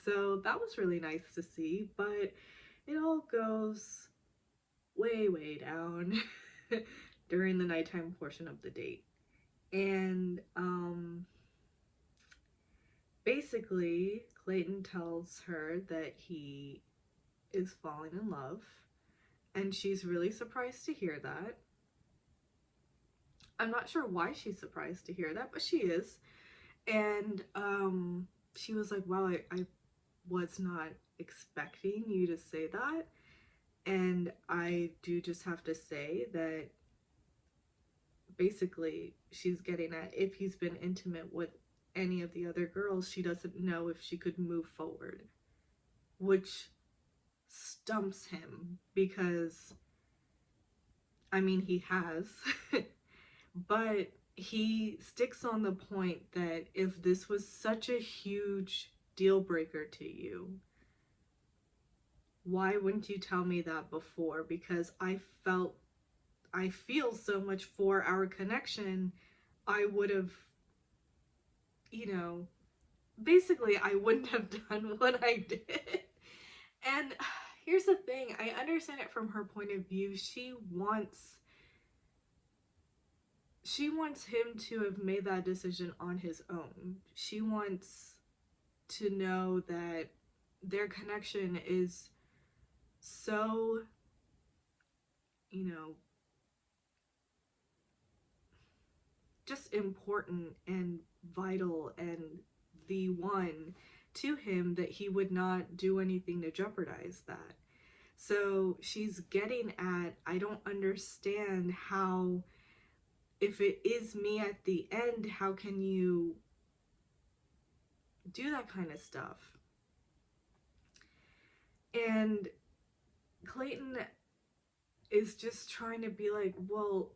So that was really nice to see, but it all goes way, way down during the nighttime portion of the date. And basically, Clayton tells her that he is falling in love, and she's really surprised to hear that. I'm not sure why she's surprised to hear that, but she is. And she was like, wow, I was not expecting you to say that. And I do just have to say that basically she's getting at if he's been intimate with any of the other girls, she doesn't know if she could move forward, which stumps him because I mean, he has, but he sticks on the point that if this was such a huge deal breaker to you, why wouldn't you tell me that before? Because I feel so much for our connection. I would have, you know, basically, I wouldn't have done what I did. And here's the thing, I understand it from her point of view. She wants him to have made that decision on his own. She wants to know that their connection is so, you know, just important and vital and the one to him that he would not do anything to jeopardize that. So she's getting at, I don't understand how, if it is me at the end, how can you do that kind of stuff? And Clayton is just trying to be like, well,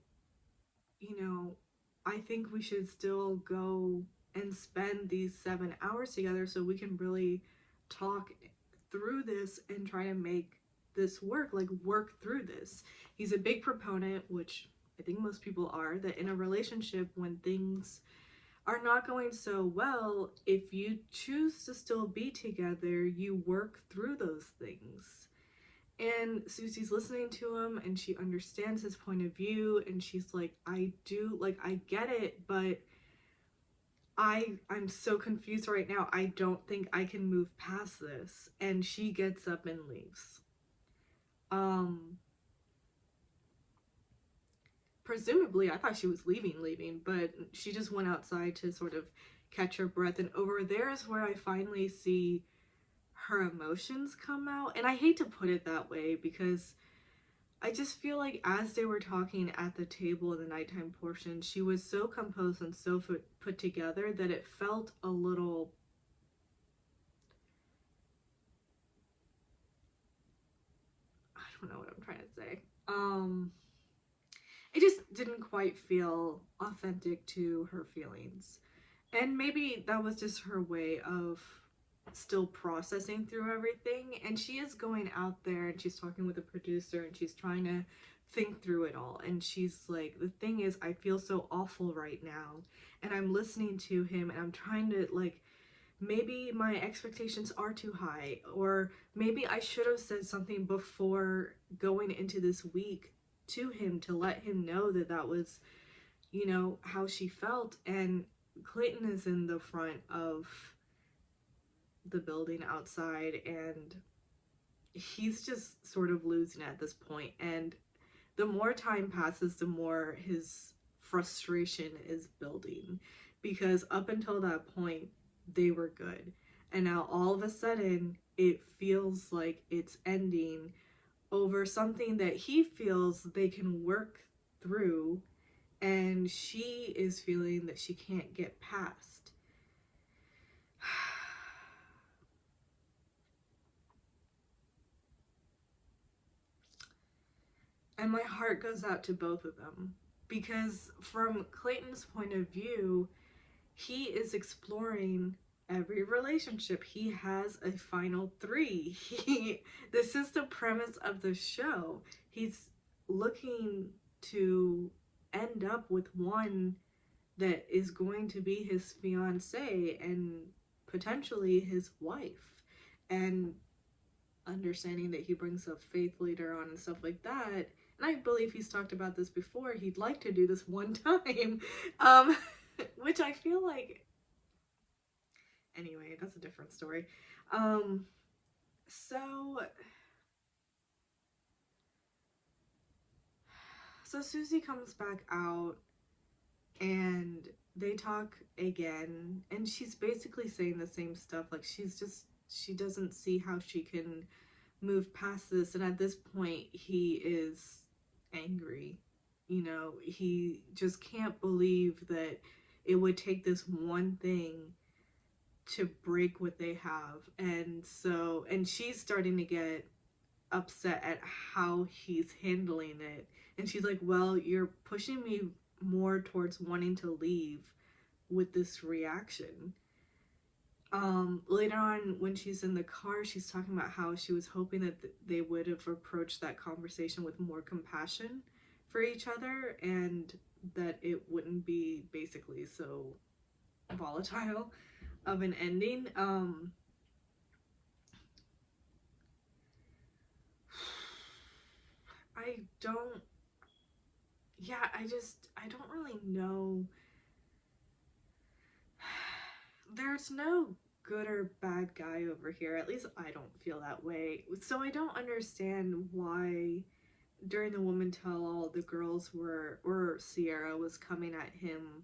I think we should still go and spend these 7 hours together so we can really talk through this and try to make this work, like work through this. He's a big proponent, which I think most people are, that in a relationship, when things are not going so well, if you choose to still be together, you work through those things. And Susie's listening to him and she understands his point of view and she's like, I get it, but I'm so confused right now. I don't think I can move past this. And she gets up and leaves. Presumably, I thought she was leaving, but she just went outside to sort of catch her breath. And over there is where I finally see her emotions come out. And I hate to put it that way because I just feel like as they were talking at the table in the nighttime portion, she was so composed and so put together that it felt a little, I don't know what I'm trying to say. It just didn't quite feel authentic to her feelings. And maybe that was just her way of still processing through everything. And she is going out there and she's talking with the producer and she's trying to think through it all. And she's like, the thing is, I feel so awful right now. And I'm listening to him and I'm trying to, like, maybe my expectations are too high, or maybe I should have said something before going into this week to him to let him know that that was, how she felt. And Clayton is in the front of the building outside and he's just sort of losing at this point. And the more time passes, the more his frustration is building because up until that point, they were good. And now all of a sudden, it feels like it's ending over something that he feels they can work through, and she is feeling that she can't get past. And my heart goes out to both of them because from Clayton's point of view, he is exploring every relationship. He has a final three. This is the premise of the show. He's looking to end up with one that is going to be his fiance and potentially his wife. and understanding that he brings up faith later on and stuff like that. And I believe he's talked about this before. He'd like to do this one time, um, which I feel like. Anyway, that's a different story. Um, so, so Susie comes back out and they talk again, and she's basically saying the same stuff. Like she doesn't see how she can move past this, and at this point he is angry. You know, he just can't believe that it would take this one thing to break what they have. And she's starting to get upset at how he's handling it. And she's like, well, you're pushing me more towards wanting to leave with this reaction. Later on, when she's in the car, she's talking about how she was hoping that they would have approached that conversation with more compassion for each other, and that it wouldn't be basically so volatile of an ending. I don't, yeah, I don't really know. There's no good or bad guy over here. At least I don't feel that way. So I don't understand why during the woman tell all the girls were, or Sierra was coming at him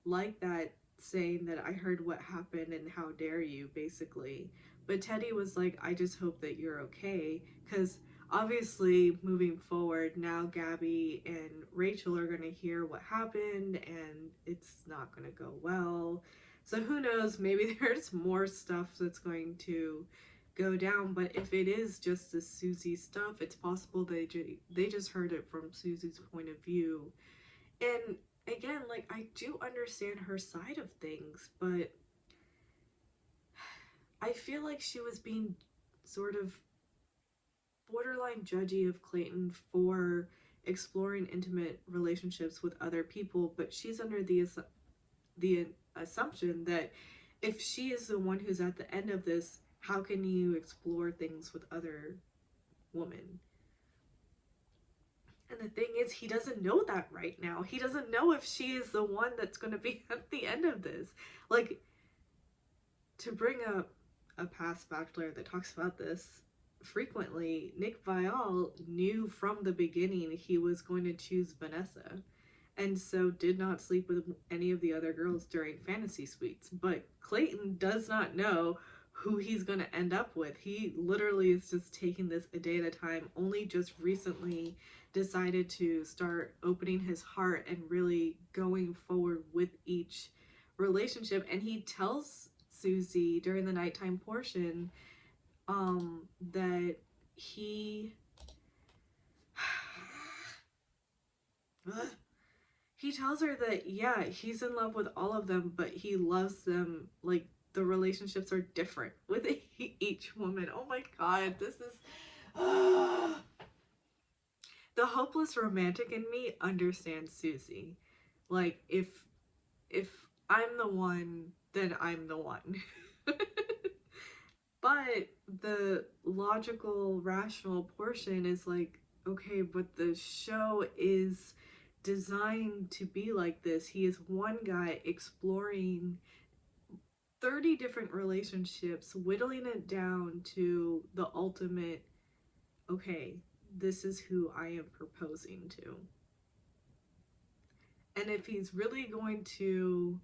like that, saying that I heard what happened and how dare you, basically. But Teddy was like, I just hope that you're okay, because obviously moving forward now Gabby and Rachel are going to hear what happened and it's not going to go well. So who knows, maybe there's more stuff that's going to go down. But if it is just the Susie stuff, it's possible they just heard it from Susie's point of view. And again, like, I do understand her side of things, but I feel like she was being sort of borderline judgy of Clayton for exploring intimate relationships with other people. But she's under the assumption that if she is the one who's at the end of this, how can you explore things with other women? And the thing is, he doesn't know that right now. He doesn't know if she is the one that's going to be at the end of this. Like, to bring up a past Bachelor that talks about this frequently, Nick Viall knew from the beginning he was going to choose Vanessa, and so did not sleep with any of the other girls during fantasy suites. But Clayton does not know who he's going to end up with. He literally is just taking this a day at a time, only just recently decided to start opening his heart and really going forward with each relationship. And he tells Susie during the nighttime portion that he tells her that, yeah, he's in love with all of them, but he loves them. Like, the relationships are different with each woman. Oh my god, this is the hopeless romantic in me understands Susie. Like, if I'm the one, then I'm the one. But the logical, rational portion is like, okay, but the show is designed to be like this. He is one guy exploring 30 different relationships, whittling it down to the ultimate, okay, this is who I am proposing to. And if he's really going to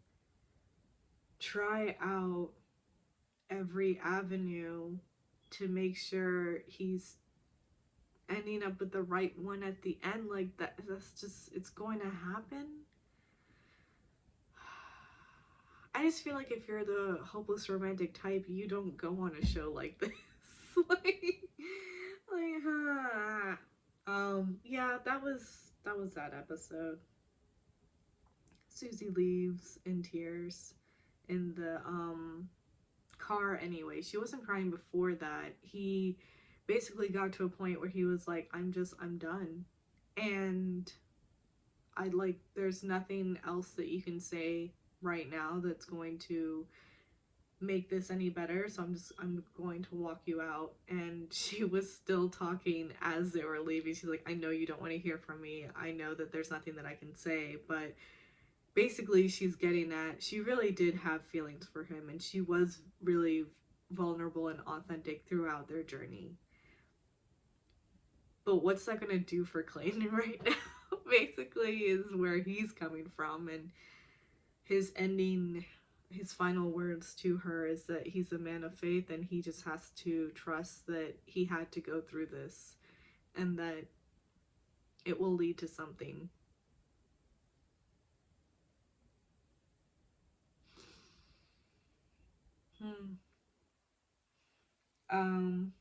try out every avenue to make sure he's ending up with the right one at the end, like that's just, it's going to happen. I just feel like if you're the hopeless romantic type, you don't go on a show like this. Yeah, that was that episode. Susie leaves in tears in the car. Anyway, she wasn't crying before that. He basically got to a point where he was like, I'm done. And there's nothing else that you can say right now that's going to make this any better, so I'm going to walk you out. And she was still talking as they were leaving. She's like, I know you don't want to hear from me. I know that there's nothing that I can say, but basically she's getting at she really did have feelings for him, and she was really vulnerable and authentic throughout their journey. But what's that going to do for Clayton right now? Basically, is where he's coming from, and his ending, his final words to her is that he's a man of faith and he just has to trust that he had to go through this and that it will lead to something. Hmm. Um,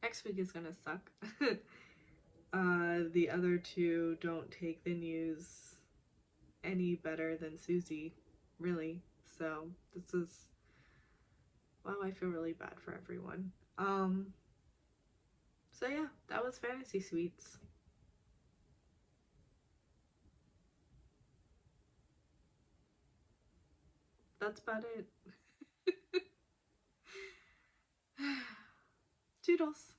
Next week is gonna suck. The other two don't take the news any better than Susie, really. So this is, wow, I feel really bad for everyone. So yeah, that was Fantasy Suites. That's about it. Toodles.